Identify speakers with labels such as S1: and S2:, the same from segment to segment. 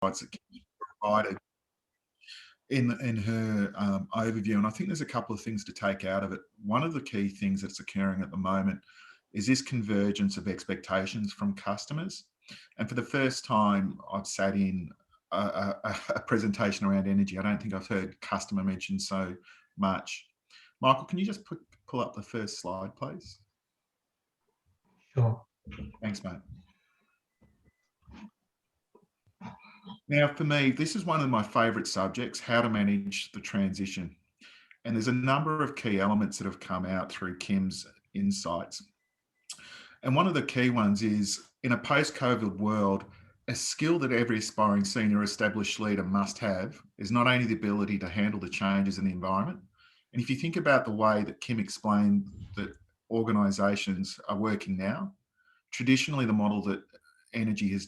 S1: that Kim provided in her overview, and I think there's a couple of things to take out of it. One of the key things that's occurring at the moment is this convergence of expectations from customers. And for the first time, I've sat in a presentation around energy. I don't think I've heard customer mentioned so much. Michael, can you just pull up the first slide, please?
S2: Sure.
S1: Thanks, mate. Now, for me, this is one of my favourite subjects, how to manage the transition. And there's a number of key elements that have come out through Kim's insights. And one of the key ones is, in a post-COVID world, a skill that every aspiring senior established leader must have is not only the ability to handle the changes in the environment. And if you think about the way that Kim explained that organisations are working now, traditionally the model that energy has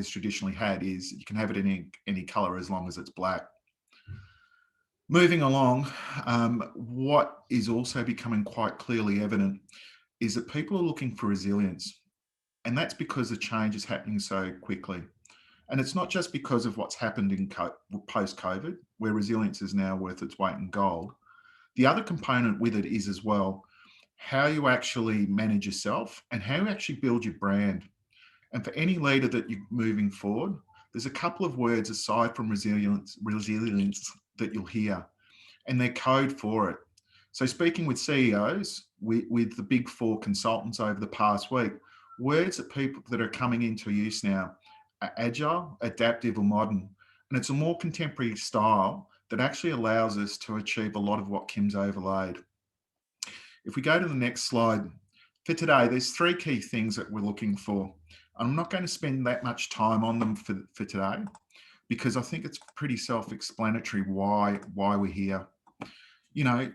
S1: traditionally had is you can have it in any colour as long as it's black. Moving along, what is also becoming quite clearly evident is that people are looking for resilience. And that's because the change is happening so quickly. And it's not just because of what's happened in post-COVID, where resilience is now worth its weight in gold. The other component with it is as well, how you actually manage yourself and how you actually build your brand. And for any leader that you're moving forward, there's a couple of words aside from resilience that you'll hear, and they're code for it. So speaking with CEOs, with the big four consultants over the past week, words that people that are coming into use now are agile, adaptive, or modern. And it's a more contemporary style that actually allows us to achieve a lot of what Kim's overlaid. If we go to the next slide, for today, there's three key things that we're looking for. I'm not going to spend that much time on them for today, because I think it's pretty self-explanatory why we're here. You know,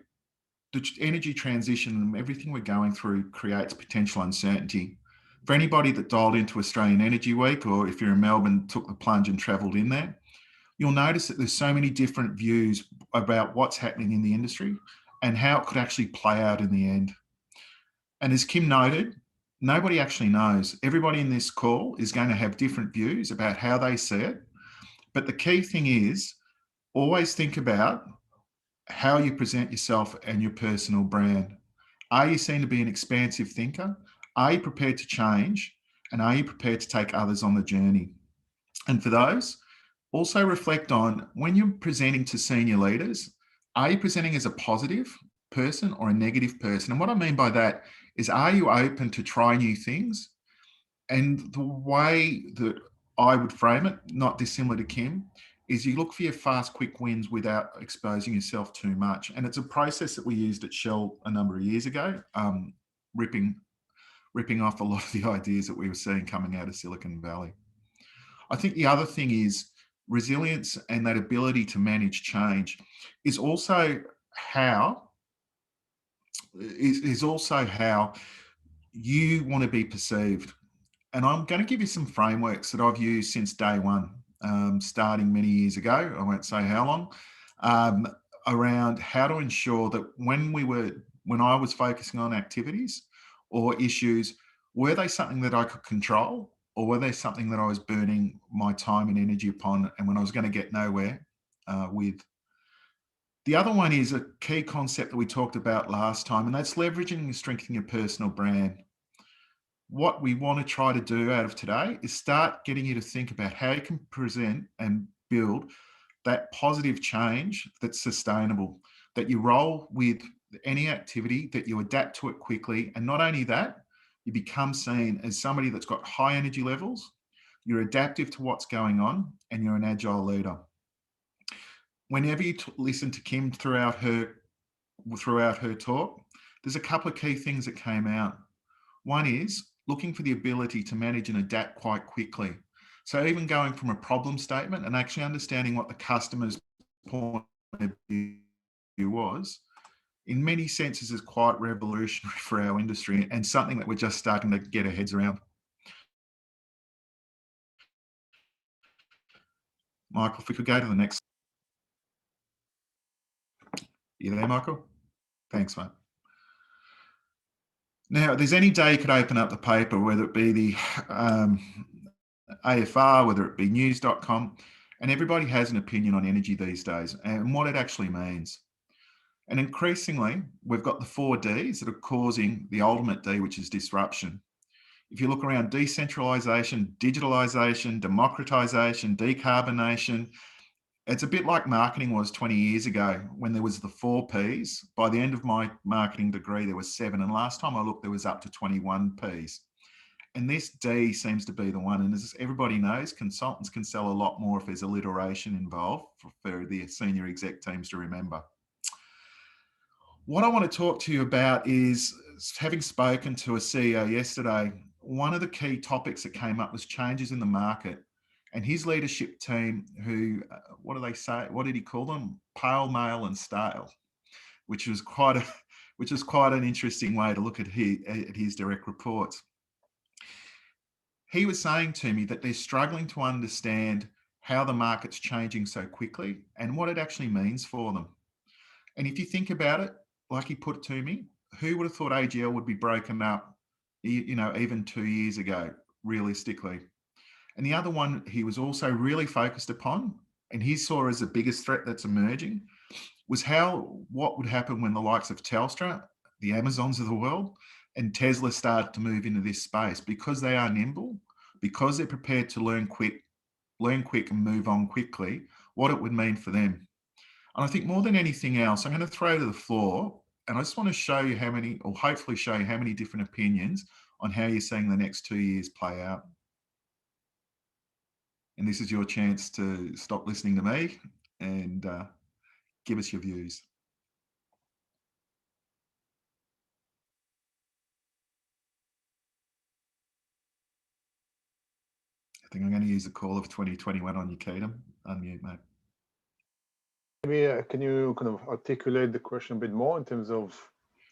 S1: the energy transition and everything we're going through creates potential uncertainty. For anybody that dialed into Australian Energy Week, or if you're in Melbourne, took the plunge and travelled in there, you'll notice that there's so many different views about what's happening in the industry and how it could actually play out in the end. And as Kim noted, nobody actually knows. Everybody in this call is going to have different views about how they see it. But the key thing is, always think about how you present yourself and your personal brand. Are you seen to be an expansive thinker? Are you prepared to change? And are you prepared to take others on the journey? And for those, also reflect on when you're presenting to senior leaders, are you presenting as a positive person or a negative person? And what I mean by that is, are you open to try new things? And the way that I would frame it, not dissimilar to Kim, is you look for your fast, quick wins without exposing yourself too much. And it's a process that we used at Shell a number of years ago, ripping off a lot of the ideas that we were seeing coming out of Silicon Valley. I think the other thing is resilience, and that ability to manage change is also how you want to be perceived. And I'm going to give you some frameworks that I've used since day one, starting many years ago, I won't say how long, around how to ensure that when I was focusing on activities or issues, were they something that I could control, or were they something that I was burning my time and energy upon, and when I was going to get nowhere with? The other one is a key concept that we talked about last time, and that's leveraging and strengthening your personal brand. What we want to try to do out of today is start getting you to think about how you can present and build that positive change that's sustainable, that you roll with any activity, that you adapt to it quickly. And not only that, you become seen as somebody that's got high energy levels, you're adaptive to what's going on, and you're an agile leader. Whenever you listen to Kim throughout her talk, there's a couple of key things that came out. One is looking for the ability to manage and adapt quite quickly. So even going from a problem statement and actually understanding what the customer's point of view was, in many senses is quite revolutionary for our industry, and something that we're just starting to get our heads around. Michael, if we could go to the next. You there, Michael? Thanks, mate. Now, there's any day you could open up the paper, whether it be the AFR, whether it be news.com, And everybody has an opinion on energy these days and what it actually means. And increasingly, we've got the 4Ds that are causing the ultimate D, which is disruption. If you look around decentralization, digitalization, democratization, decarbonation, it's a bit like marketing was 20 years ago when there was the 4Ps. By the end of my marketing degree, there was 7. And last time I looked, there was up to 21 Ps. And this D seems to be the one. And as everybody knows, consultants can sell a lot more if there's alliteration involved for the senior exec teams to remember. What I want to talk to you about is, having spoken to a CEO yesterday, one of the key topics that came up was changes in the market. And his leadership team, who, what do they say? What did he call them? Pale, male, and stale, which was quite an interesting way to look at his direct reports. He was saying to me that they're struggling to understand how the market's changing so quickly and what it actually means for them. And if you think about it, like he put it to me, who would have thought AGL would be broken up, even 2 years ago, realistically? And the other one he was also really focused upon, and he saw as the biggest threat that's emerging, was what would happen when the likes of Telstra, the Amazons of the world, and Tesla start to move into this space, because they are nimble, because they're prepared to learn quick and move on quickly, what it would mean for them. And I think more than anything else, I'm going to throw to the floor, and I just want to show you hopefully show you how many different opinions on how you're seeing the next 2 years play out. And this is your chance to stop listening to me and give us your views. I think I'm going to use the call of 2021 on you, Keaton. Unmute, mate.
S3: Maybe can you kind of articulate the question a bit more in terms of,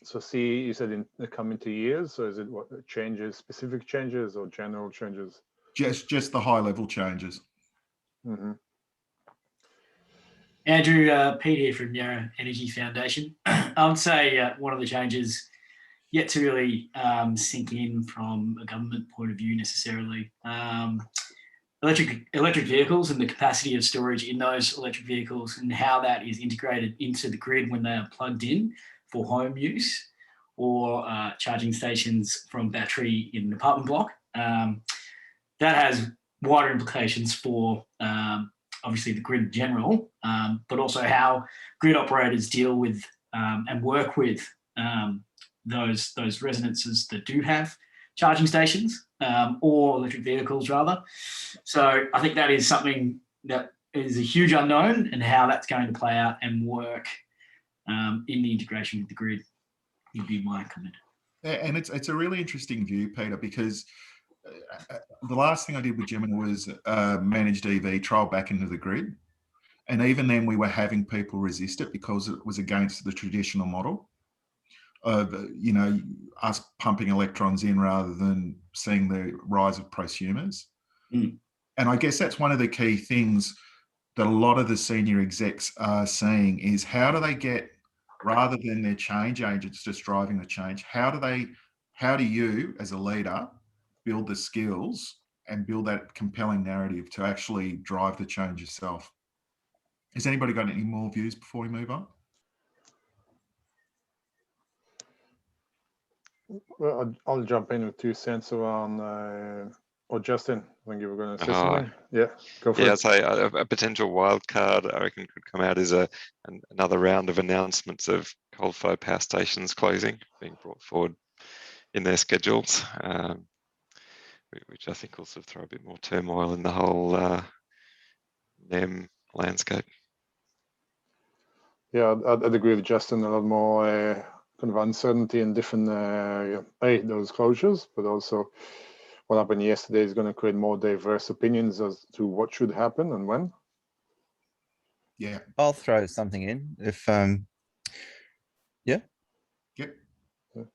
S3: so you said in the coming 2 years, so is it what changes, specific changes or general changes?
S1: Just the high level changes.
S3: Mm-hmm.
S4: Andrew, Pete here from Yarra Energy Foundation. I would say one of the changes yet to really sink in from a government point of view necessarily. Electric vehicles and the capacity of storage in those electric vehicles and how that is integrated into the grid when they are plugged in for home use or charging stations from battery in an apartment block. That has wider implications for obviously the grid in general, but also how grid operators deal with and work with those residences that do have charging stations or electric vehicles rather. So I think that is something that is a huge unknown, and how that's going to play out and work in the integration with the grid would be my comment.
S1: And it's a really interesting view, Peter, because the last thing I did with Gemini was managed EV trial back into the grid. And even then we were having people resist it because it was against the traditional model of, us pumping electrons in rather than seeing the rise of prosumers.
S4: Mm.
S1: And I guess that's one of the key things that a lot of the senior execs are saying is, how do they get, rather than their change agents just driving the change, how do you as a leader build the skills and build that compelling narrative to actually drive the change yourself? Has anybody got any more views before we move on?
S3: Well, I'll jump in with 2 cents around, or Justin, I think you were going to say something. Yeah, go for it.
S5: Yeah, so a potential wild card I reckon could come out is another round of announcements of coal-fired power stations closing, being brought forward in their schedules, which I think will sort of throw a bit more turmoil in the whole NEM landscape.
S3: Yeah, I'd agree with Justin. A lot more kind of uncertainty in different those closures, but also what happened yesterday is going to create more diverse opinions as to what should happen and when.
S1: Yeah.
S6: I'll throw something in if yeah.
S1: Yep.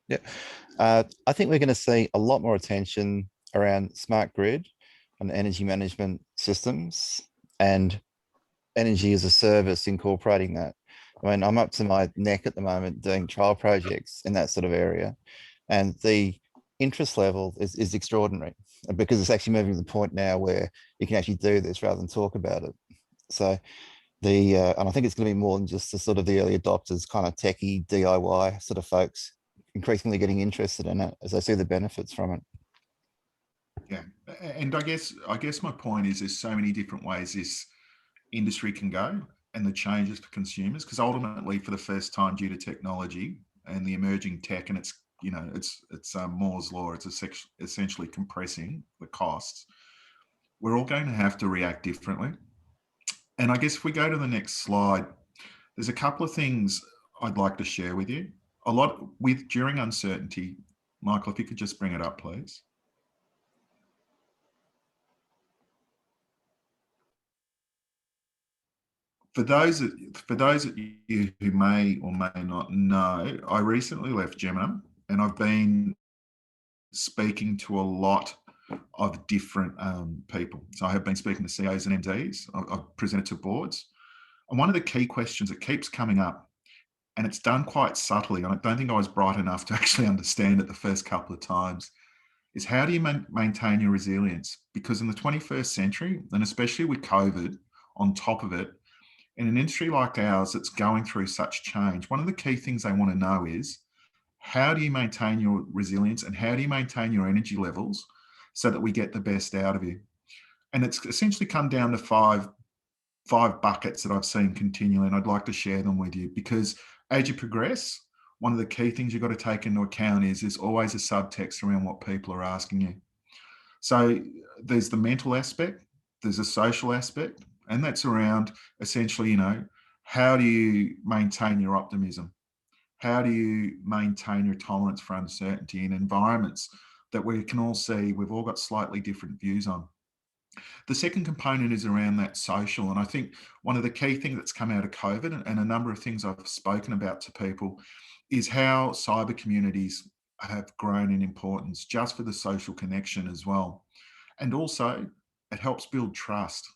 S6: Yeah. I think we're going to see a lot more attention around smart grid and energy management systems and energy as a service, incorporating that. I mean, I'm up to my neck at the moment doing trial projects in that sort of area, and the interest level is extraordinary, because it's actually moving to the point now where you can actually do this rather than talk about it. So and I think it's going to be more than just the sort of the early adopters, kind of techie DIY sort of folks, increasingly getting interested in it as they see the benefits from it.
S1: Yeah, and I guess my point is there's so many different ways this industry can go and the changes for consumers, because ultimately for the first time due to technology and the emerging tech, and it's Moore's law, it's essentially compressing the costs, we're all going to have to react differently. And I guess if we go to the next slide, there's a couple of things I'd like to share with you. During uncertainty, Michael, if you could just bring it up, please. For those of you who may or may not know, I recently left Gemini, and I've been speaking to a lot of different people. So I have been speaking to CEOs and MDs. I've presented to boards. And one of the key questions that keeps coming up, and it's done quite subtly, and I don't think I was bright enough to actually understand it the first couple of times, is how do you maintain your resilience? Because in the 21st century, and especially with COVID on top of it, in an industry like ours that's going through such change, one of the key things they want to know is, how do you maintain your resilience and how do you maintain your energy levels so that we get the best out of you? And it's essentially come down to five buckets that I've seen continually, and I'd like to share them with you, because as you progress, one of the key things you've got to take into account is there's always a subtext around what people are asking you. So there's the mental aspect, there's a social aspect, and that's around essentially, how do you maintain your optimism? How do you maintain your tolerance for uncertainty in environments that we can all see we've all got slightly different views on? The second component is around that social. And I think one of the key things that's come out of COVID, and a number of things I've spoken about to people, is how cyber communities have grown in importance just for the social connection as well. And also it helps build trust.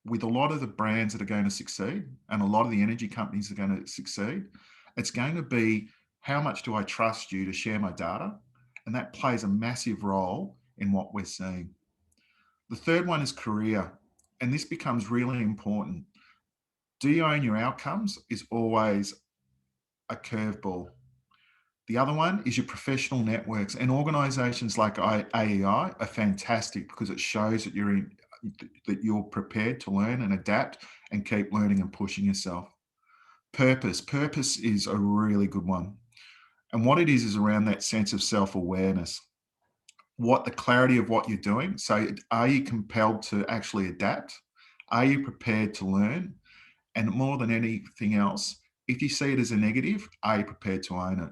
S1: With a lot of the brands that are going to succeed and a lot of the energy companies that are going to succeed, it's going to be, how much do I trust you to share my data? And that plays a massive role in what we're seeing. The third one is career, and this becomes really important. Do you own your outcomes is always a curveball. The other one is your professional networks, and organizations like AEI are fantastic because it shows that you're prepared to learn and adapt and keep learning and pushing yourself. Purpose is a really good one. And what it is around that sense of self-awareness, the clarity of what you're doing. So are you compelled to actually adapt? Are you prepared to learn? And more than anything else, if you see it as a negative, are you prepared to own it?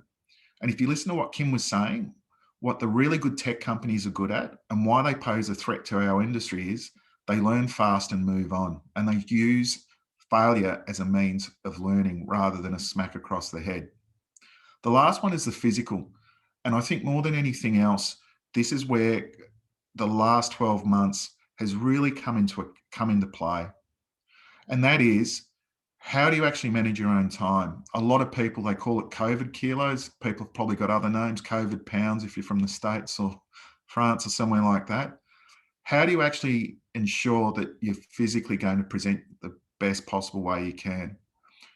S1: And if you listen to what Kim was saying, what the really good tech companies are good at and why they pose a threat to our industry is they learn fast and move on, and they use failure as a means of learning rather than a smack across the head. The last one is the physical. And I think more than anything else, this is where the last 12 months has really come into play. And that is, how do you actually manage your own time? A lot of people, they call it COVID kilos. People have probably got other names, COVID pounds if you're from the States or France or somewhere like that. How do you actually ensure that you're physically going to present the best possible way you can?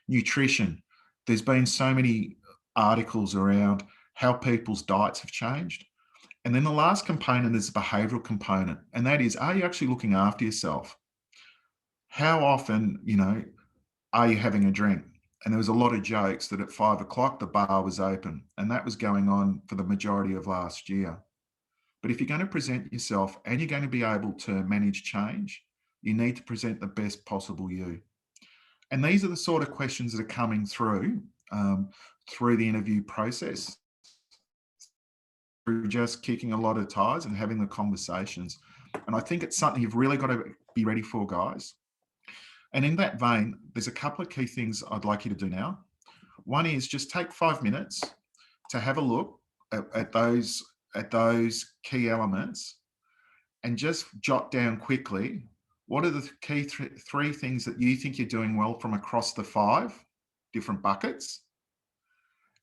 S1: Nutrition. There's been so many articles around how people's diets have changed. And then the last component is the behavioral component. And that is, are you actually looking after yourself? How often, are you having a drink? And there was a lot of jokes that at 5 o'clock, the bar was open, and that was going on for the majority of last year. But if you're going to present yourself and you're going to be able to manage change, you need to present the best possible you. And these are the sort of questions that are coming through the interview process, through just kicking a lot of tires and having the conversations. And I think it's something you've really got to be ready for, guys. And in that vein, there's a couple of key things I'd like you to do now. One is just take 5 minutes to have a look at those key elements and just jot down quickly, what are the key three things that you think you're doing well from across the 5 different buckets?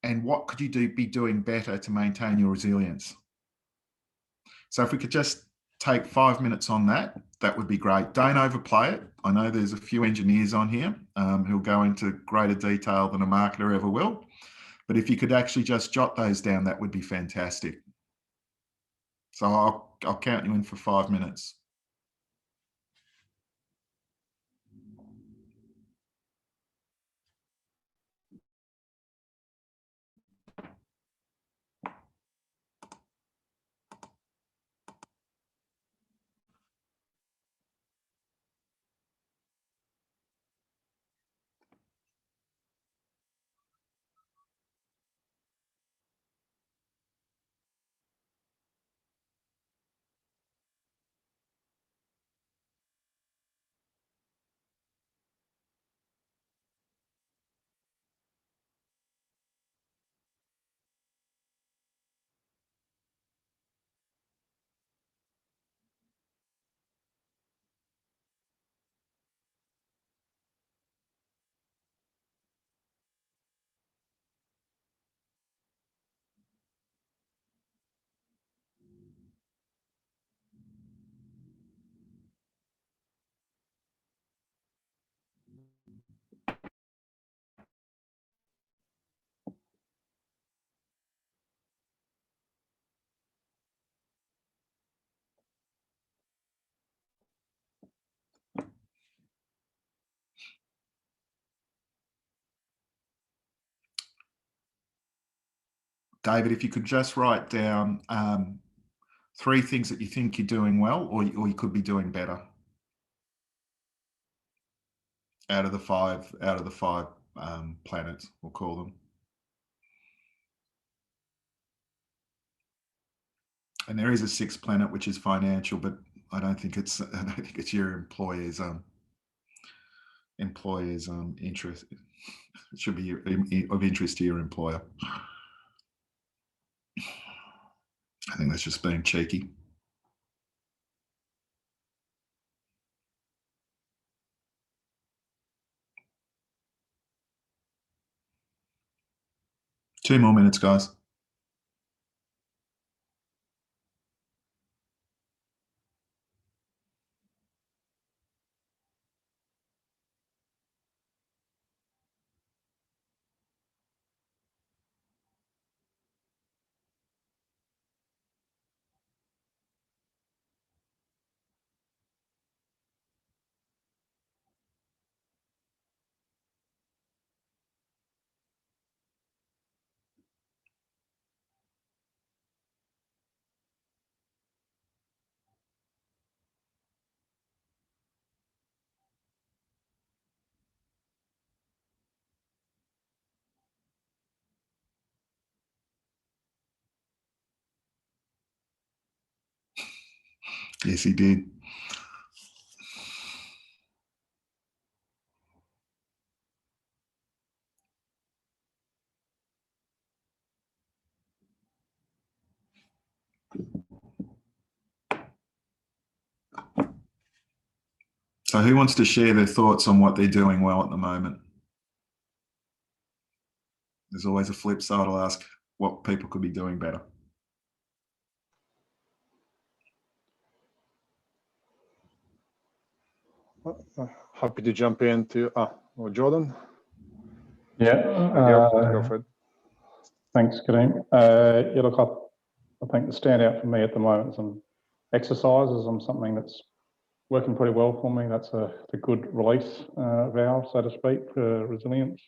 S1: And what could you be doing better to maintain your resilience? So if we could just take 5 minutes on that, that would be great. Don't overplay it. I know there's a few engineers on here who'll go into greater detail than a marketer ever will. But if you could actually just jot those down, that would be fantastic. So I'll count you in for 5 minutes. David, if you could just write down 3 things that you think you're doing well, or you could be doing better. Out of the five planets, we'll call them. And there is a 6th planet, which is financial, but I don't think it's your employer's interest. It should be of interest to your employer. I think that's just being cheeky. Two more minutes, guys. Yes, he did. So who wants to share their thoughts on what they're doing well at the moment? There's always a flip side. I'll ask what people could be doing better.
S3: Happy to jump into or Jordan.
S2: Yeah.
S3: Go for it.
S2: Thanks, Kadeem. Yeah, look, I think the standout for me at the moment is some exercises on something that's working pretty well for me. That's a good release valve, so to speak, for resilience.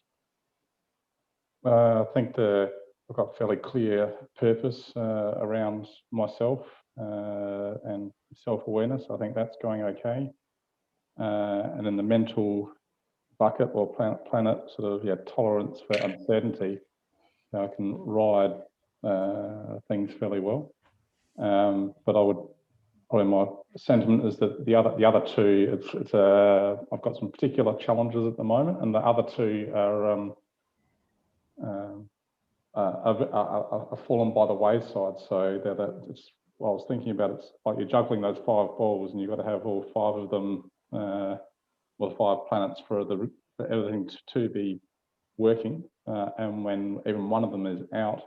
S2: I think I've got a fairly clear purpose around myself and self-awareness. I think that's going okay. And in the mental bucket or planet sort of tolerance for uncertainty, I can ride things fairly well. But I would probably, my sentiment is that the other two, I've got some particular challenges at the moment, and the other two are fallen by the wayside. So it's, well, I was thinking about it's like you're juggling those 5 balls, and you've got to have all 5 of them, well, 5 planets for everything to be working. And when even one of them is out,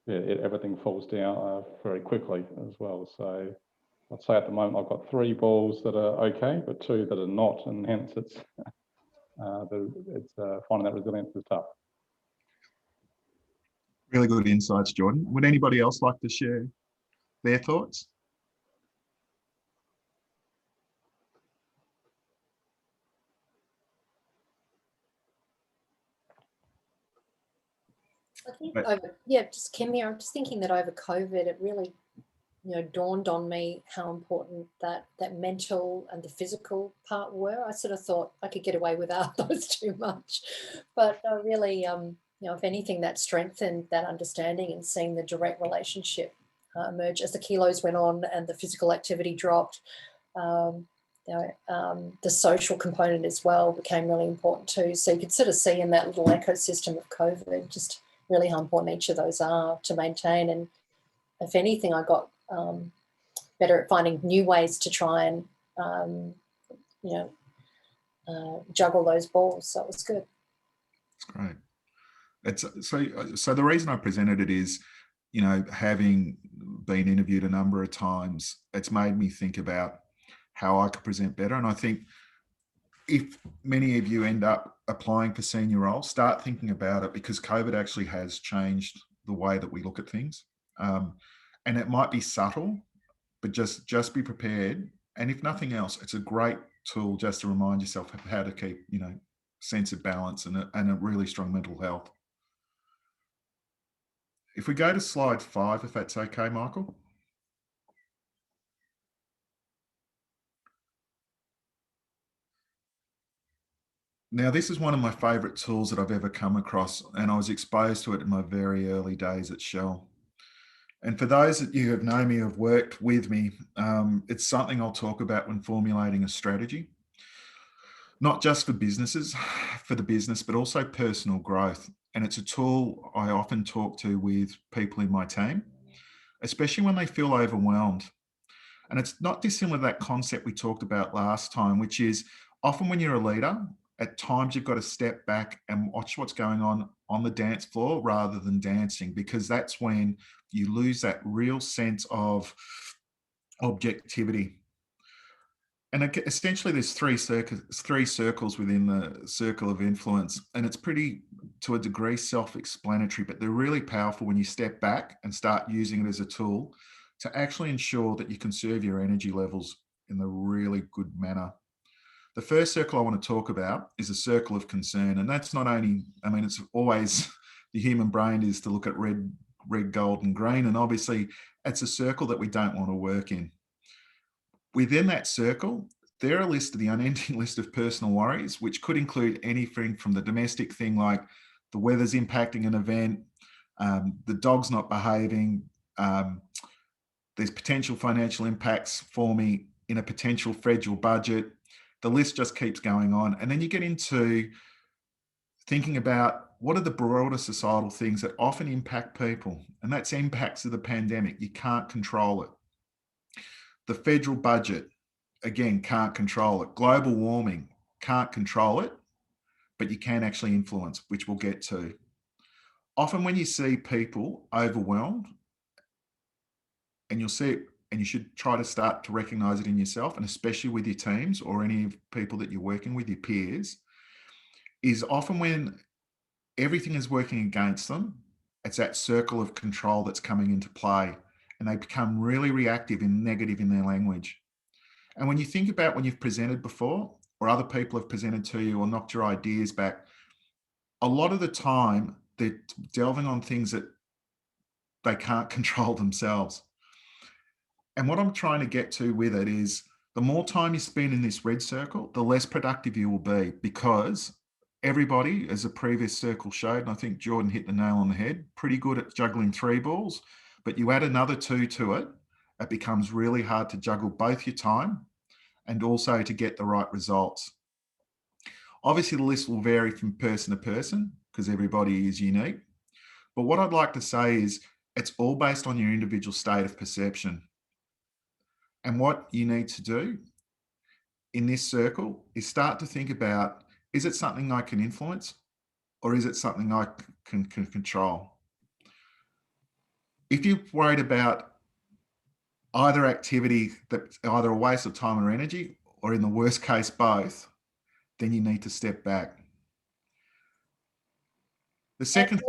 S2: everything falls down very quickly as well. So I'd say at the moment I've got 3 balls that are okay, but 2 that are not, and hence it's finding that resilience is tough.
S1: Really good insights, Jordan. Would anybody else like to share their thoughts?
S7: I think
S1: Right.
S7: just Kim here. I'm just thinking that over COVID, it really, dawned on me how important that mental and the physical part were. I sort of thought I could get away without those too much, but really, if anything, that strengthened that understanding and seeing the direct relationship emerge as the kilos went on and the physical activity dropped. The social component as well became really important too. So you could sort of see in that little ecosystem of COVID just really how important each of those are to maintain. And if anything, I got better at finding new ways to try and juggle those balls. So it was good.
S1: That's great. So the reason I presented it is, having been interviewed a number of times, it's made me think about how I could present better. And I think if many of you end up applying for senior roles, start thinking about it, because COVID actually has changed the way that we look at things. And it might be subtle, but just be prepared. And if nothing else, it's a great tool just to remind yourself of how to keep, sense of balance and a really strong mental health. If we go to slide 5, if that's okay, Michael. Now, this is one of my favourite tools that I've ever come across, and I was exposed to it in my very early days at Shell. And for those that you have known me, have worked with me, it's something I'll talk about when formulating a strategy, not just for businesses, for the business, but also personal growth. And it's a tool I often talk to with people in my team, especially when they feel overwhelmed. And it's not dissimilar to that concept we talked about last time, which is often when you're a leader, at times you've got to step back and watch what's going on the dance floor rather than dancing, because that's when you lose that real sense of objectivity. And essentially there's three circles within the circle of influence, and it's pretty, to a degree, self-explanatory, but they're really powerful when you step back and start using it as a tool to actually ensure that you conserve your energy levels in a really good manner. The first circle I want to talk about is a circle of concern. And that's not only, it's always the human brain is to look at red, gold, and green. And obviously it's a circle that we don't want to work in. Within that circle, there are listed the unending list of personal worries, which could include anything from the domestic thing like the weather's impacting an event, the dog's not behaving, there's potential financial impacts for me in a potential federal budget. The list just keeps going on. And then you get into thinking about what are the broader societal things that often impact people. And that's impacts of the pandemic. You can't control it. The federal budget, again, can't control it. Global warming, can't control it, but you can actually influence, which we'll get to. Often when you see people overwhelmed, and you'll see it, and you should try to start to recognize it in yourself, and especially with your teams or any people that you're working with, your peers, is often when everything is working against them, it's that circle of control that's coming into play, and they become really reactive and negative in their language. And when you think about when you've presented before, or other people have presented to you or knocked your ideas back, a lot of the time they're delving on things that they can't control themselves. And what I'm trying to get to with it is the more time you spend in this red circle, the less productive you will be, because everybody, as the previous circle showed, and I think Jordan hit the nail on the head, pretty good at juggling 3 balls, but you add another 2 to it, it becomes really hard to juggle both your time and also to get the right results. Obviously, the list will vary from person to person because everybody is unique. But what I'd like to say is it's all based on your individual state of perception. And what you need to do in this circle is start to think about, is it something I can influence, or is it something I can control? if you're worried about either activity that's either a waste of time or energy, or in the worst case, both, then you need to step back. The second,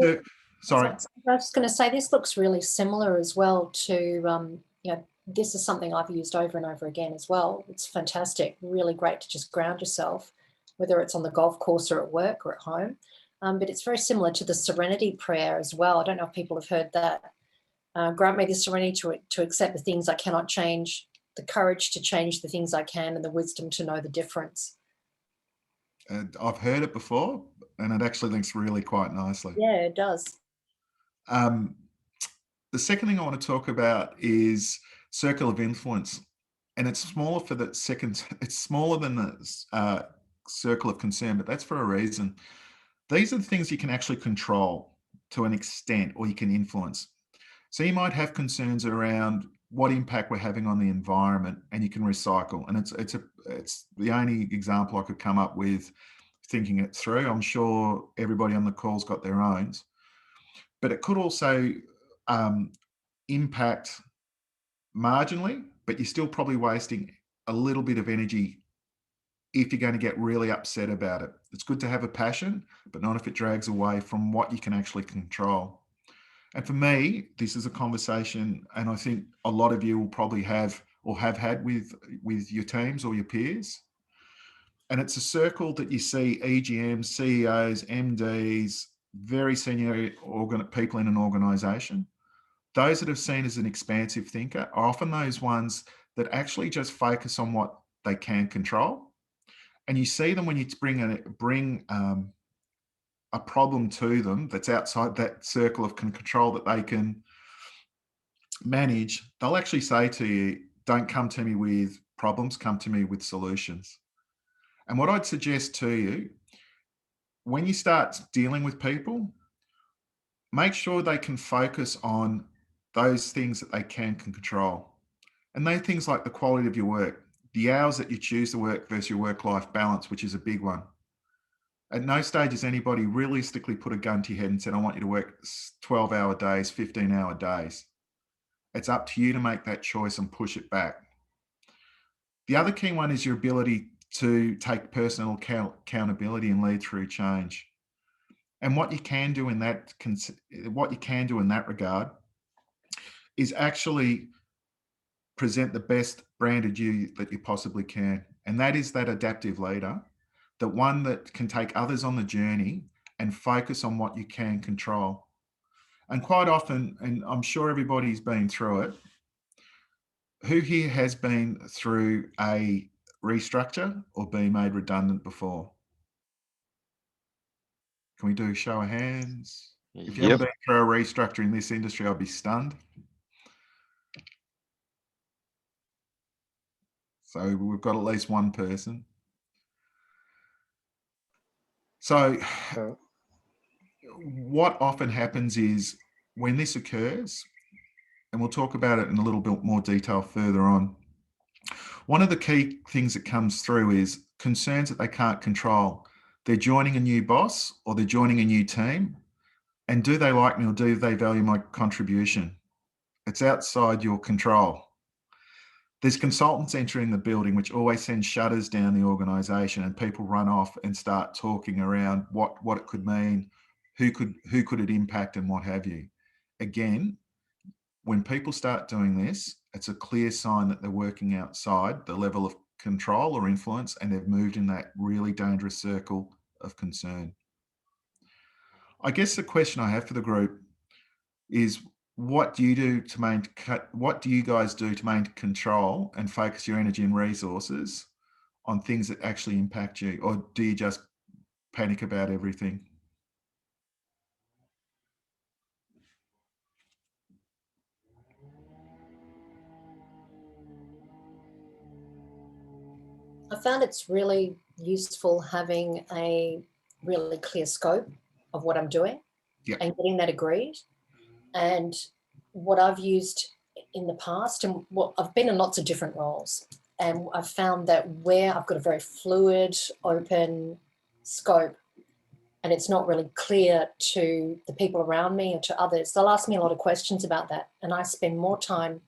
S1: sorry.
S7: I was going to say, this looks really similar as well to, you know, this is something I've used over and over again as well. It's fantastic, really great to just ground yourself, whether it's on the golf course or at work or at home. But it's very similar to the serenity prayer as well. I don't know if people have heard that. Grant me the serenity to accept the things I cannot change, the courage to change the things I can, and the wisdom to know the difference.
S1: I've heard it before, and it actually links really quite nicely.
S7: Yeah, it does.
S1: The second thing I want to talk about is circle of influence, and it's smaller for the second. It's smaller than the circle of concern, but that's for a reason. These are the things you can actually control to an extent, or you can influence. So you might have concerns around what impact we're having on the environment, and you can recycle. And it's the only example I could come up with thinking it through. I'm sure everybody on the call's got their own, but it could also impact marginally, but you're still probably wasting a little bit of energy if you're going to get really upset about it. It's good to have a passion, but not if it drags away from what you can actually control. And for me, this is a conversation, and I think a lot of you will probably have or have had with your teams or your peers. And it's a circle that you see EGMs, CEOs, MDs, very senior people in an organisation. Those that are seen as an expansive thinker are often those ones that actually just focus on what they can control. And you see them when you bring a problem to them that's outside that circle of control that they can manage. They'll actually say to you, don't come to me with problems, come to me with solutions. And what I'd suggest to you, when you start dealing with people, make sure they can focus on those things that they can control. And they're things like the quality of your work, the hours that you choose to work versus your work-life balance, which is a big one. At no stage has anybody realistically put a gun to your head and said, I want you to work 12-hour days, 15-hour days. It's up to you to make that choice and push it back. The other key one is your ability to take personal accountability and lead through change. And what you can do in that regard is actually present the best branded you that you possibly can. And that is that adaptive leader, the one that can take others on the journey and focus on what you can control. And quite often, and I'm sure everybody's been through it, who here has been through a restructure or been made redundant before? Can we do a show of hands? If you haven't been through a restructure in this industry, I'd be stunned. So we've got at least one person. So what often happens is when this occurs, and we'll talk about it in a little bit more detail further on, one of the key things that comes through is concerns that they can't control. They're joining a new boss or they're joining a new team. And do they like me or do they value my contribution? It's outside your control. There's consultants entering the building, which always sends shutters down the organisation, and people run off and start talking around what it could mean, who could it impact, and what have you. Again, when people start doing this, it's a clear sign that they're working outside the level of control or influence, and they've moved in that really dangerous circle of concern. I guess the question I have for the group is, what do you guys do to maintain control and focus your energy and resources on things that actually impact you, or do you just panic about everything?
S7: I found it's really useful having a really clear scope of what I'm doing and getting that agreed. And what I've used in the past, and I've been in lots of different roles, and I've found that where I've got a very fluid, open scope and it's not really clear to the people around me or to others, they'll ask me a lot of questions about that. And I spend more time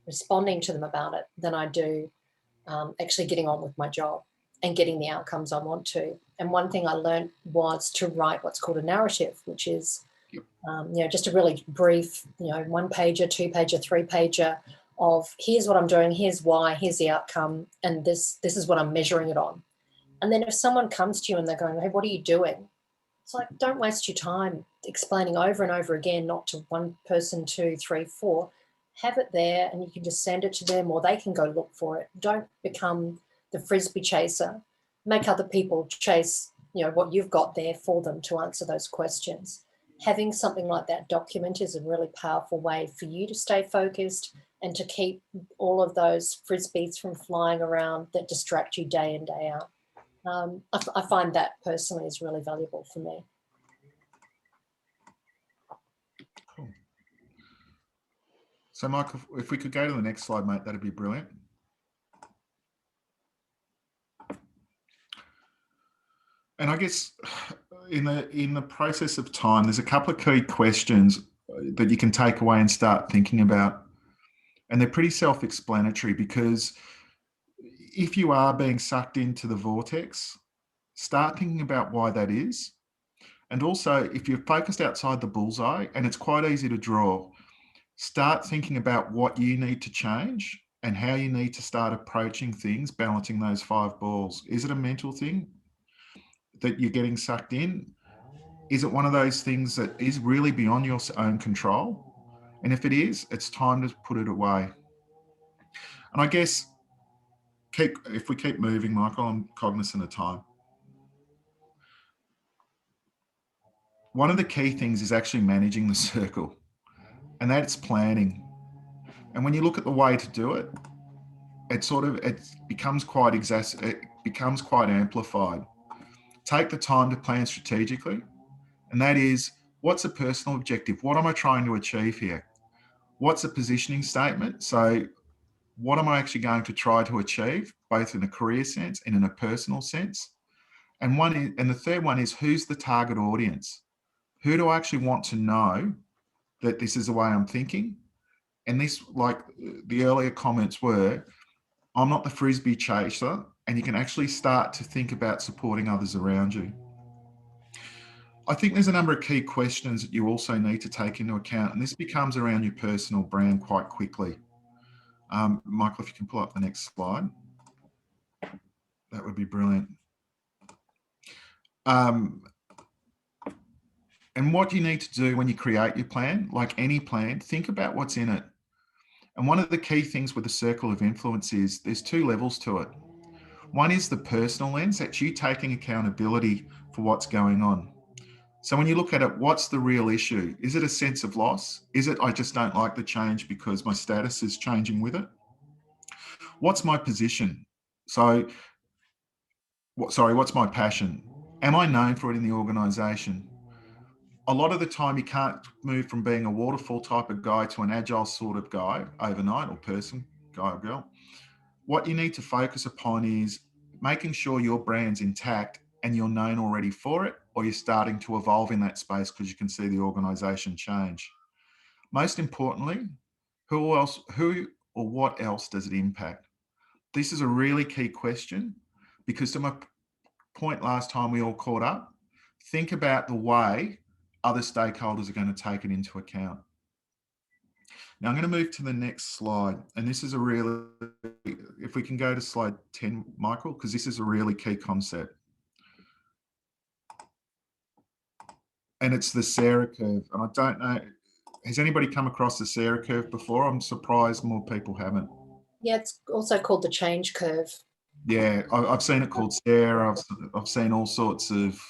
S7: responding to them about it than I do actually getting on with my job and getting the outcomes I want to. And one thing I learned was to write what's called a narrative, which is, just a really brief, 1-pager, 2-pager, 3-pager of here's what I'm doing, here's why, here's the outcome, and this is what I'm measuring it on. And then if someone comes to you and they're going, hey, what are you doing? It's like, don't waste your time explaining over and over again, not to one person, 2, 3, 4. Have it there and you can just send it to them, or they can go look for it. Don't become the frisbee chaser. Make other people chase, what you've got there for them to answer those questions. Having something like that document is a really powerful way for you to stay focused and to keep all of those frisbees from flying around that distract you day in, day out. I find that personally is really valuable for me.
S1: Cool. So, Michael, if we could go to the next slide, mate, that'd be brilliant. And I guess in the process of time, there's a couple of key questions that you can take away and start thinking about. And they're pretty self-explanatory, because if you are being sucked into the vortex, start thinking about why that is. And also, if you're focused outside the bullseye, and it's quite easy to draw, start thinking about what you need to change and how you need to start approaching things, balancing those 5 balls. Is it a mental thing that you're getting sucked in? Is it one of those things that is really beyond your own control? And if it is, it's time to put it away. And I guess if we keep moving, Michael, I'm cognizant of time. One of the key things is actually managing the circle, and that's planning. And when you look at the way to do it, it becomes quite amplified. Take the time to plan strategically, and that is, what's a personal objective? What am I trying to achieve here? What's a positioning statement? So what am I actually going to try to achieve, both in a career sense and in a personal sense? And the third one is, who's the target audience? Who do I actually want to know that this is the way I'm thinking? And this, like the earlier comments were, I'm not the frisbee chaser, and you can actually start to think about supporting others around you. I think there's a number of key questions that you also need to take into account, and this becomes around your personal brand quite quickly. Michael, if you can pull up the next slide, that would be brilliant. And what you need to do when you create your plan, like any plan, think about what's in it. And one of the key things with the circle of influence is there's 2 levels to it. One is the personal lens, that's you taking accountability for what's going on. So when you look at it, what's the real issue? Is it a sense of loss? Is it, I just don't like the change because my status is changing with it? What's my position? So, what's my passion? Am I known for it in the organisation? A lot of the time you can't move from being a waterfall type of guy to an agile sort of guy overnight, or person, guy or girl. What you need to focus upon is making sure your brand's intact and you're known already for it, or you're starting to evolve in that space because you can see the organisation change. Most importantly, who or what else does it impact? This is a really key question, because to my point last time we all caught up, think about the way other stakeholders are going to take it into account. Now I'm going to move to the next slide, and this is a really, if we can go to slide 10, Michael, because this is a really key concept. And it's the Sarah curve. And I don't know, has anybody come across the Sarah curve before? I'm surprised more people haven't.
S7: Yeah, it's also called the change curve.
S1: Yeah, I've seen it called Sarah. I've seen all sorts of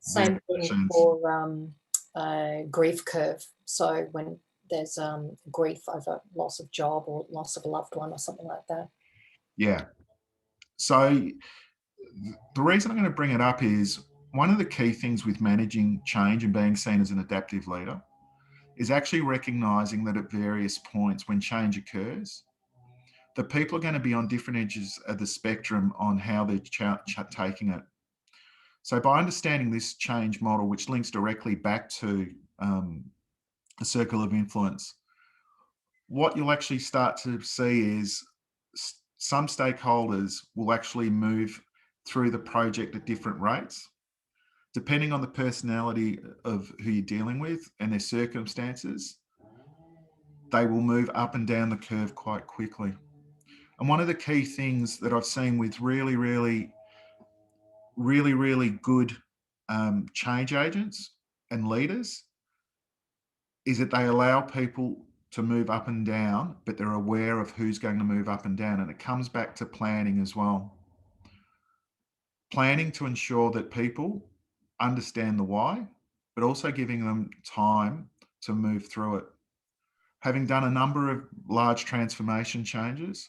S7: same thing for grief curve. So when there's grief over loss of job or loss of a loved one or something like that.
S1: Yeah. So the reason I'm going to bring it up is one of the key things with managing change and being seen as an adaptive leader is actually recognizing that at various points when change occurs, the people are going to be on different edges of the spectrum on how they're taking it. So by understanding this change model, which links directly back to a circle of influence, what you'll actually start to see is some stakeholders will actually move through the project at different rates. Depending on the personality of who you're dealing with and their circumstances, they will move up and down the curve quite quickly. And one of the key things that I've seen with really good change agents and leaders is that they allow people to move up and down, but they're aware of who's going to move up and down. And it comes back to planning as well. Planning to ensure that people understand the why, but also giving them time to move through it. Having done a number of large transformation changes,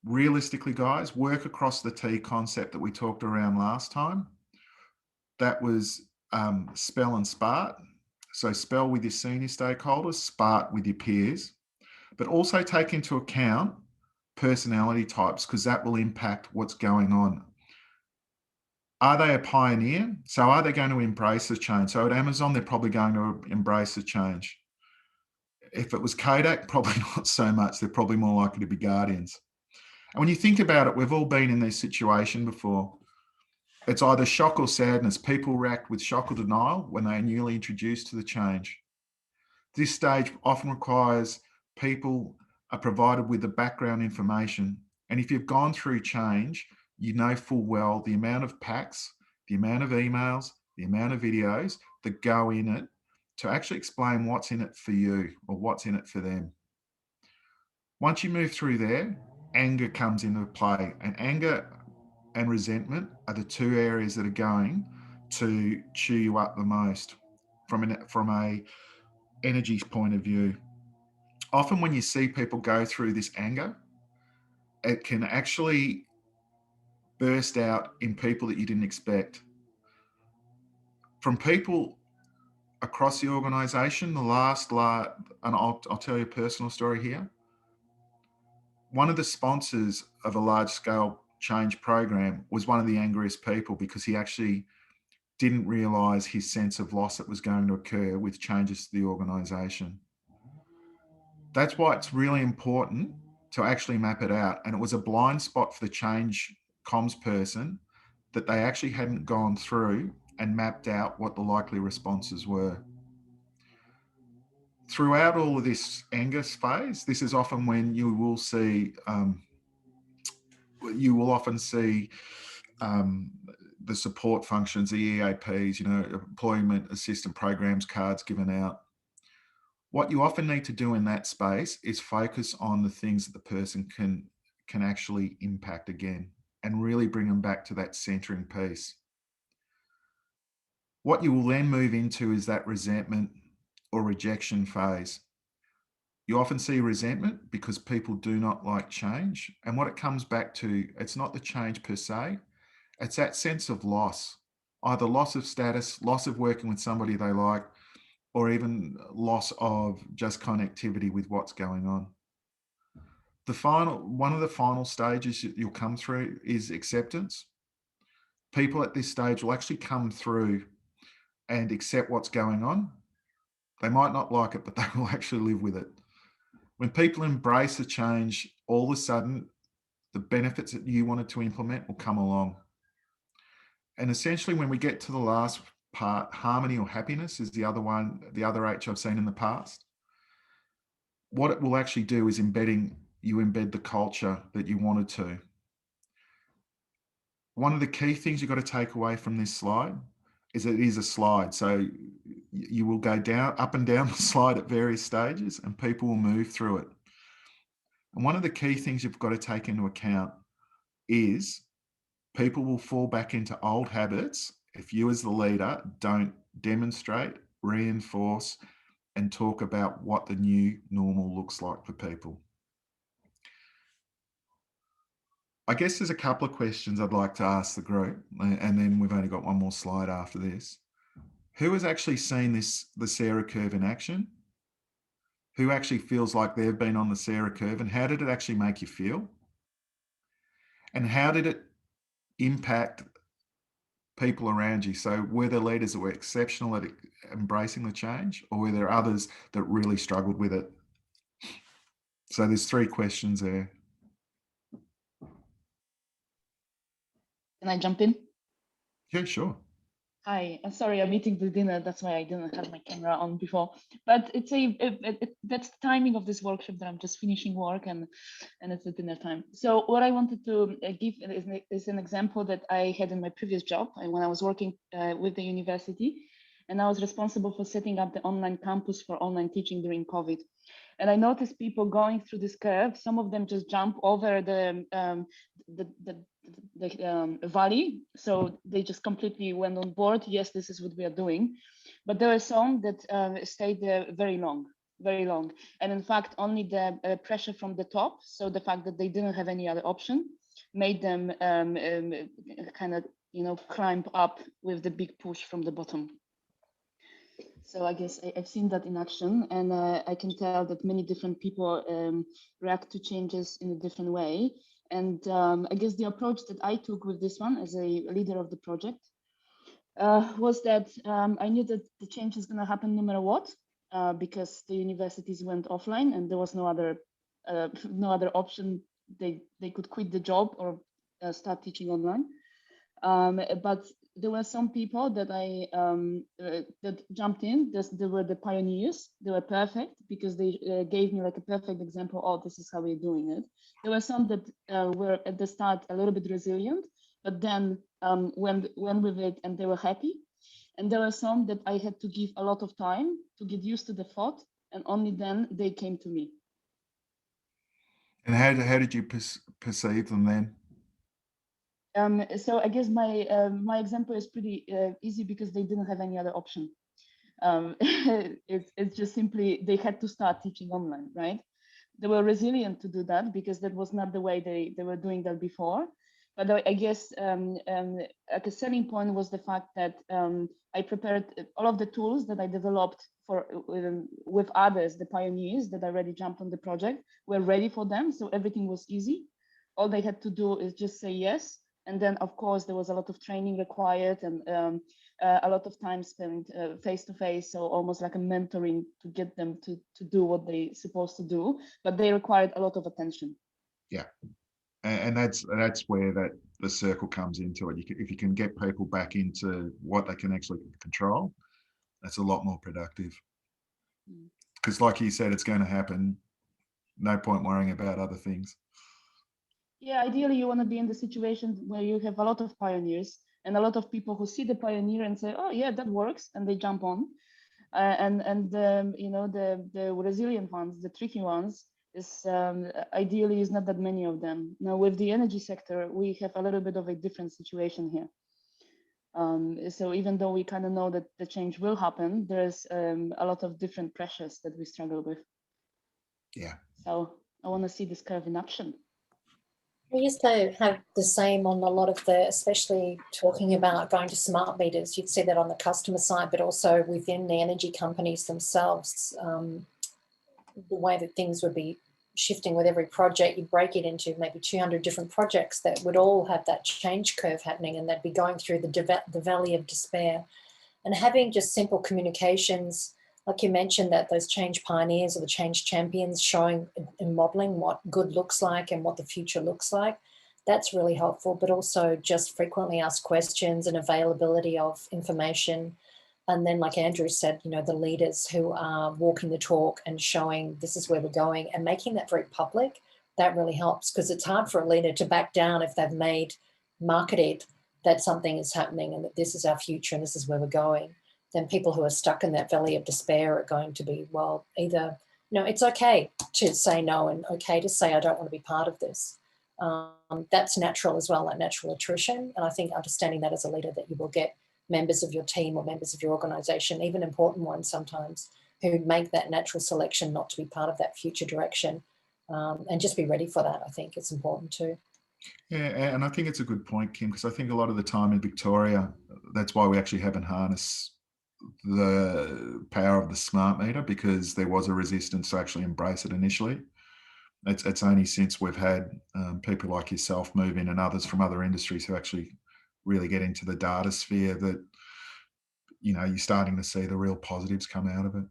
S1: realistically, guys, work across the T concept that we talked around last time. That was spell and SPART. So spell with your senior stakeholders, SPART with your peers, but also take into account personality types because that will impact what's going on. Are they a pioneer? So are they going to embrace the change? So at Amazon, they're probably going to embrace the change. If it was Kodak, probably not so much. They're probably more likely to be guardians. And when you think about it, we've all been in this situation before. It's either shock or sadness. People react with shock or denial when they are newly introduced to the change. This stage often requires people are provided with the background information. And if you've gone through change, you know full well the amount of packs, the amount of emails, the amount of videos that go in it to actually explain what's in it for you or what's in it for them. Once you move through there, anger comes into play, and anger and resentment are the two areas that are going to chew you up the most from a energy point of view. Often when you see people go through this anger, it can actually burst out in people that you didn't expect. From people across the organisation, and I'll tell you a personal story here. One of the sponsors of a large-scale change program was one of the angriest people because he actually didn't realise his sense of loss that was going to occur with changes to the organisation. That's why it's really important to actually map it out. And it was a blind spot for the change comms person that they actually hadn't gone through and mapped out what the likely responses were. Throughout all of this anger phase, this is often when you will see, the support functions, the EAPs, employment assistance programs, cards given out. What you often need to do in that space is focus on the things that the person can actually impact again and really bring them back to that centering piece. What you will then move into is that resentment or rejection phase. You often see resentment because people do not like change. And what it comes back to, it's not the change per se, it's that sense of loss, either loss of status, loss of working with somebody they like, or even loss of just connectivity with what's going on. One of the final stages that you'll come through is acceptance. People at this stage will actually come through and accept what's going on. They might not like it, but they will actually live with it. When people embrace the change, all of a sudden, the benefits that you wanted to implement will come along. And essentially, when we get to the last part, harmony or happiness is the other H I've seen in the past. What it will actually do is embed the culture that you wanted to. One of the key things you've got to take away from this slide is it is a slide. So you will go up and down the slide at various stages and people will move through it. And one of the key things you've got to take into account is people will fall back into old habits if you as the leader don't demonstrate, reinforce, and talk about what the new normal looks like for people. I guess there's a couple of questions I'd like to ask the group, and then we've only got one more slide after this. Who has actually seen the Sarah curve in action? Who actually feels like they've been on the Sarah curve, and how did it actually make you feel? And how did it impact people around you? So were there leaders that were exceptional at embracing the change, or were there others that really struggled with it? So there's 3 questions there.
S8: Can I jump in?
S1: Yeah, sure.
S8: Hi, sorry, I'm eating the dinner. That's why I didn't have my camera on before. But it's that's the timing of this workshop that I'm just finishing work and it's the dinner time. So what I wanted to give is an example that I had in my previous job when I was working with the university, and I was responsible for setting up the online campus for online teaching during COVID. And I noticed people going through this curve. Some of them just jump over the valley. So they just completely went on board. Yes, this is what we are doing. But there are some that stayed there very long. And in fact, only the pressure from the top, so the fact that they didn't have any other option, made them kind of, climb up with the big push from the bottom. So I guess I've seen that in action, and I can tell that many different people react to changes in a different way. And I guess the approach that I took with this one as a leader of the project was that I knew that the change is going to happen no matter what, because the universities went offline and there was no other option. They could quit the job or start teaching online. But there were some people that that jumped in. They were the pioneers. They were perfect because they gave me like a perfect example. Oh, this is how we're doing it. There were some that were at the start a little bit resilient, but then went with it and they were happy. And there were some that I had to give a lot of time to get used to the thought, and only then they came to me.
S1: And how did you perceive them then?
S8: So I guess my example is pretty easy because they didn't have any other option. It's just simply they had to start teaching online, right? They were resilient to do that because that was not the way they were doing that before. But I guess like a selling point was the fact that I prepared all of the tools that I developed with others, the pioneers that already jumped on the project, were ready for them. So everything was easy. All they had to do is just say yes. And then, of course, there was a lot of training required and a lot of time spent face-to-face, so almost like a mentoring to get them to do what they're supposed to do, but they required a lot of attention.
S1: Yeah, and that's where the circle comes into it. If you can get people back into what they can actually control, that's a lot more productive. Because like you said, it's going to happen. No point worrying about other things.
S8: Yeah, ideally you want to be in the situation where you have a lot of pioneers and a lot of people who see the pioneer and say, oh yeah, that works, and they jump on. The resilient ones, the tricky ones, is ideally is not that many of them. Now with the energy sector, we have a little bit of a different situation here. So even though we kind of know that the change will happen, there's a lot of different pressures that we struggle with.
S1: Yeah.
S8: So I want to see this curve in action.
S7: We used to have the same on a lot of especially talking about going to smart meters. You'd see that on the customer side, but also within the energy companies themselves, the way that things would be shifting with every project. You break it into maybe 200 different projects that would all have that change curve happening, and they'd be going through the valley of despair. And having just simple communications, like you mentioned, that those change pioneers or the change champions showing and modeling what good looks like and what the future looks like, that's really helpful. But also just frequently asked questions and availability of information. And then, like Andrew said, the leaders who are walking the talk and showing this is where we're going and making that very public, that really helps, because it's hard for a leader to back down if they've marketed that something is happening and that this is our future and this is where we're going. Then people who are stuck in that valley of despair are going to be, well, either, it's okay to say no and okay to say I don't want to be part of this. That's natural as well, that natural attrition. And I think understanding that as a leader, that you will get members of your team or members of your organisation, even important ones sometimes, who make that natural selection not to be part of that future direction, and just be ready for that. I think it's important too.
S1: Yeah, and I think it's a good point, Kim, because I think a lot of the time in Victoria, that's why we actually haven't harnessed the power of the smart meter, because there was a resistance to actually embrace it initially. It's only since we've had people like yourself move in and others from other industries who actually really get into the data sphere that, you're starting to see the real positives come out of it.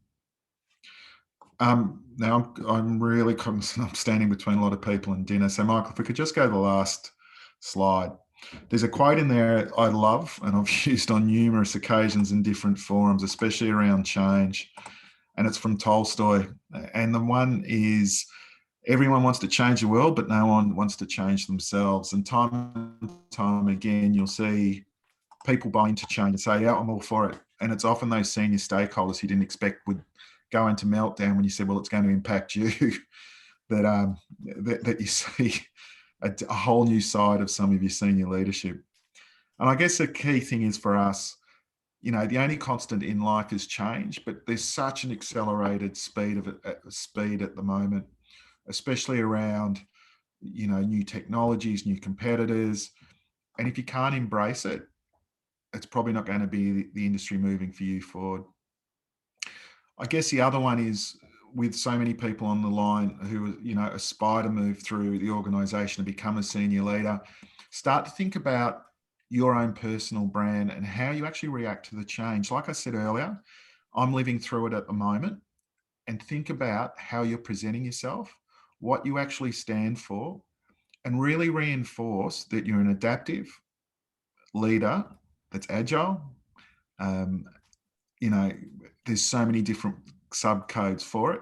S1: Now I'm really cognizant. I'm standing between a lot of people and dinner. So Michael, if we could just go to the last slide. There's a quote in there I love, and I've used on numerous occasions in different forums, especially around change. And it's from Tolstoy. And the one is, everyone wants to change the world, but no one wants to change themselves. And time again, you'll see people buy into change and say, yeah, I'm all for it. And it's often those senior stakeholders who didn't expect would go into meltdown when you said, well, it's going to impact you, that you see a whole new side of some of your senior leadership. And I guess the key thing is for us, the only constant in life is change, but there's such an accelerated speed at the moment, especially around, new technologies, new competitors. And if you can't embrace it, it's probably not going to be the industry moving for you forward. I guess the other one is, with so many people on the line who, aspire to move through the organisation and become a senior leader, start to think about your own personal brand and how you actually react to the change. Like I said earlier, I'm living through it at the moment, and think about how you're presenting yourself, what you actually stand for, and really reinforce that you're an adaptive leader that's agile. There's so many different subcodes for it.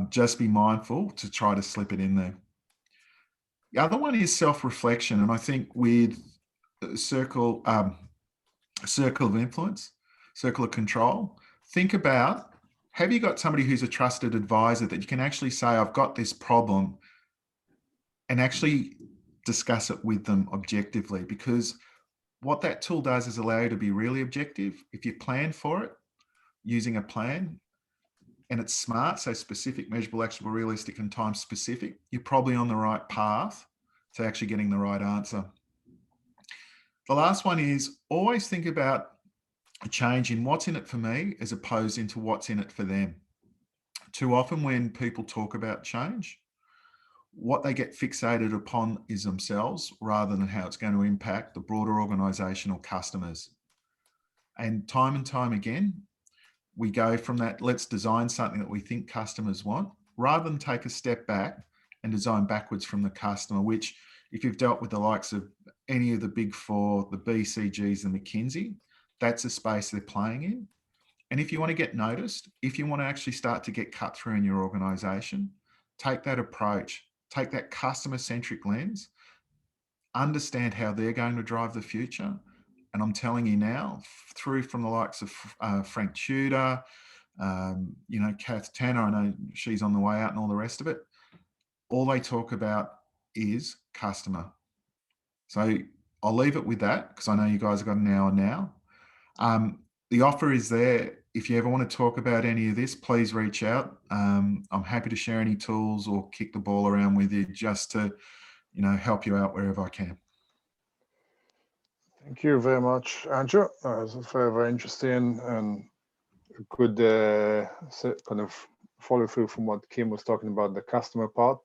S1: Just be mindful to try to slip it in there. The other one is self-reflection. And I think with circle of influence, circle of control, think about, have you got somebody who's a trusted advisor that you can actually say, I've got this problem, and actually discuss it with them objectively? Because what that tool does is allow you to be really objective. If you plan for it using a plan, and it's smart, so specific, measurable, actionable, realistic, and time specific, you're probably on the right path to actually getting the right answer. The last one is, always think about a change in what's in it for me as opposed into what's in it for them. Too often when people talk about change, what they get fixated upon is themselves rather than how it's going to impact the broader organisation or customers. And time again, we go from that, let's design something that we think customers want, rather than take a step back and design backwards from the customer, which, if you've dealt with the likes of any of the big four, the BCGs and McKinsey, that's a space they're playing in. And if you want to get noticed, if you want to actually start to get cut through in your organisation, take that approach, take that customer-centric lens, understand how they're going to drive the future. And I'm telling you now, through from the likes of Frank Tudor, Kath Tanner, I know she's on the way out, and all the rest of it, all they talk about is customer. So I'll leave it with that, because I know you guys have got an hour now. The offer is there. If you ever want to talk about any of this, please reach out. I'm happy to share any tools or kick the ball around with you, just to, help you out wherever I can.
S3: Thank you very much, Andrew. It was very, very interesting and good kind of follow through from what Kim was talking about, the customer part.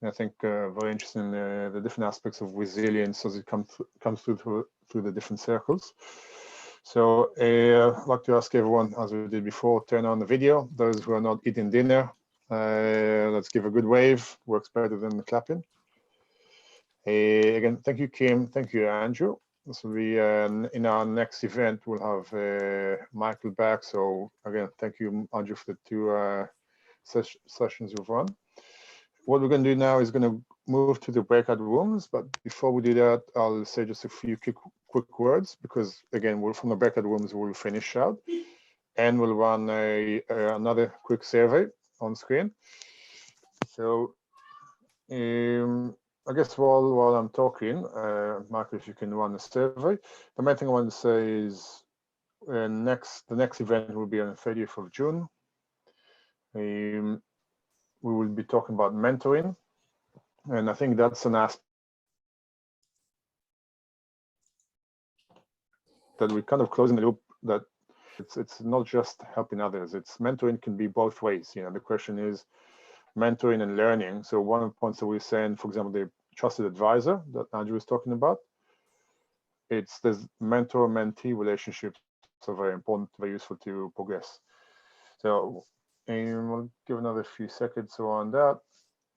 S3: And I think very interesting, the different aspects of resilience as it comes through the different circles. So I'd like to ask everyone, as we did before, turn on the video. Those who are not eating dinner, let's give a good wave. Works better than the clapping. Again, thank you, Kim. Thank you, Andrew. This will be in our next event. We'll have Michael back. So again, thank you, Andrew, for the two sessions you've run. What we're going to do now is going to move to the breakout rooms. But before we do that, I'll say just a few quick words, because again, from the breakout rooms, we'll finish out, and we'll run another quick survey on screen. So I guess while I'm talking, Michael, if you can run the survey. The main thing I want to say is the next event will be on the 30th of June. We will be talking about mentoring, and I think that's an aspect that we're kind of closing the loop, that it's not just helping others. It's mentoring can be both ways. The question is mentoring and learning. So one of the points that we're saying, for example, the trusted advisor that Andrew was talking about, it's this mentor-mentee relationships are very important, very useful to progress. So, and we'll give another few seconds around that,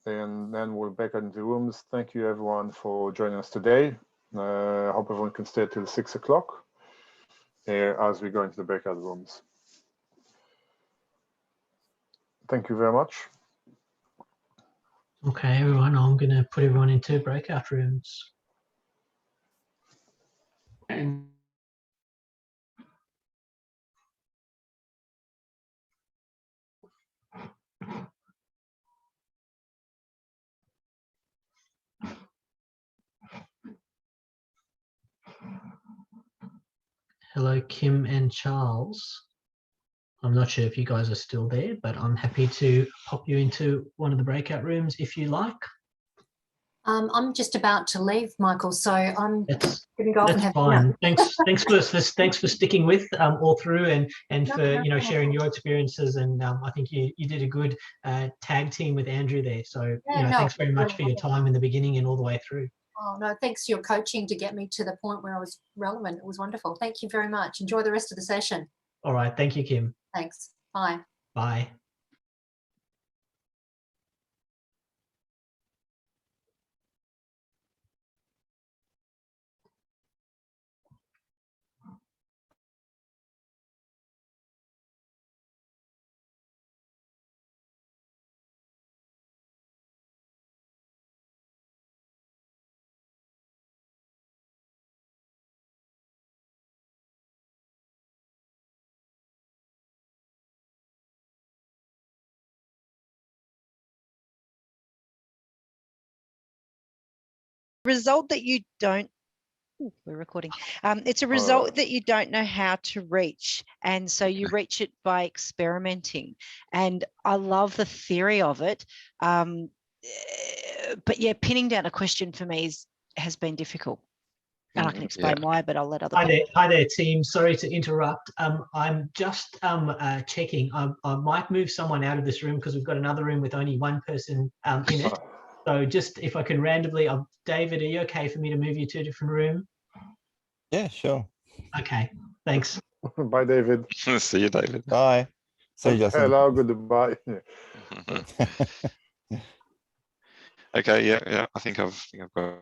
S3: and then we'll back into rooms. Thank you everyone for joining us today. I hope everyone can stay till 6 o'clock as we go into the breakout rooms. Thank you very much.
S9: Okay, everyone, I'm going to put everyone into breakout rooms. And hello, Kim and Charles. I'm not sure if you guys are still there, but I'm happy to pop you into one of the breakout rooms if you like.
S7: I'm just about to leave, Michael, so I'm
S9: That's
S7: going to go off and
S9: that's
S7: have
S9: fine.
S7: dinner.
S9: Thanks for sticking with all through and
S7: No,
S9: for
S7: no
S9: sharing
S7: problem.
S9: your experiences. And I think you did a good tag team with Andrew there. So
S7: Yeah, no,
S9: thanks very much for your
S7: wonderful.
S9: time in the beginning and all the way through.
S7: Oh, no, thanks for your coaching to get me to the point where I was relevant. It was wonderful. Thank you very much. Enjoy the rest of the session.
S9: All right, thank you, Kim.
S7: Thanks. Bye.
S9: Bye.
S10: Result that you don't, we're recording. It's a result that you don't know how to reach. And so you reach it by experimenting. And I love the theory of it. But yeah, pinning down a question for me has been difficult. And I can explain why, but I'll let other people.
S9: Hi there, team. Sorry to interrupt. I'm just checking. I might move someone out of this room because we've got another room with only one person in it. So just if I can randomly, David, are you okay for me to move you to a different room?
S6: Yeah, sure.
S9: Okay, thanks.
S3: Bye, David.
S5: See you, David.
S6: Bye. See you, Justin.
S3: Hello, goodbye.
S5: Okay, yeah. I think I've got.